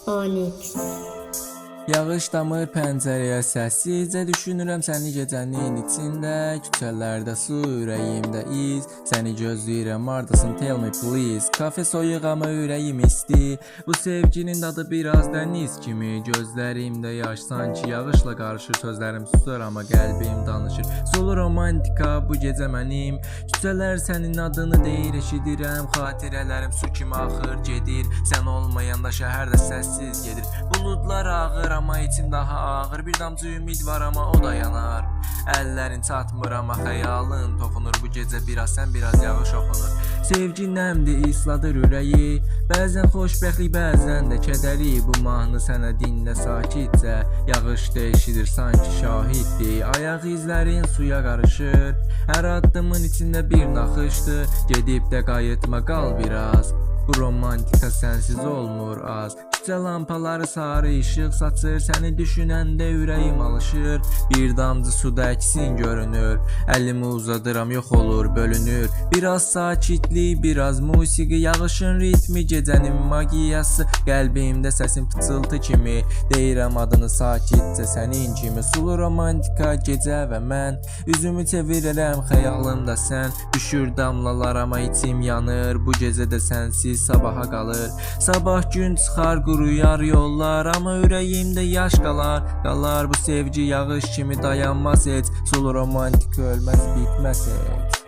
Onyx. Yağış damır pəncərəyə səssizcə düşünürəm səni gecənin içində. Küçələrdə su, ürəyimdə iz. Səni gözləyirəm, hardasın, tell me please. Kafe soyuq amma ürəyim isti. Bu sevginin dadı biraz dəniz kimi. Gözlərimdə yaş, sanki yağışla qarışır. Sözlərim susur amma qəlbim danışır. Solu romantika bu gecə mənim. Küçələr sənin adını deyir, eşidirəm. Xatirələrim su kimi axır gedir. Sən olmayanda şəhərdə səssiz gedir. Buludlar ağır amma içim daha ağır. Bir damcı ümid var amma o da yanar. Əllərin çatmır amma xəyalın toxunur. Bu gecə biraz sən, biraz yağış oxunur. Sevgi nəmdir, isladır ürəyi. Bəzən xoşbəxtlik, bəzən də kədəri. Bu mahnı sənə dinlə sakitcə. Yağış eşidir sanki şahiddir. Ayaq izlərin suya qarışır. Hər addımın içində bir naxışdır. Gedib də qayıtma, qal biraz. Bu romantika sənsiz olmur az. Küçə lampaları sarı işıq saçır. Səni düşünəndə ürəyim alışır. Bir damcı suda əksin görünür. Əlimi uzadıram, yox olur, bölünür. Biraz sakitlik, biraz musiqi. Yağışın ritmi, gecənin magiyası. Qəlbimdə səsin pıçıltı kimi. Deyirəm adını sakitcə sənin kimi. Sulu romantika gecə və mən. Üzümü çevirirəm, xəyalımda sən. Düşür damlalar amma içim yanır. Bu gecədə sənsiz sabaha qalır. Sabah gün çıxar, quruyar yollar. Amma ürəyimdə yaş qalar. Qalar bu sevgi yağış kimi dayanmaz heç. Sulu romantika ölməz, bitməz heç.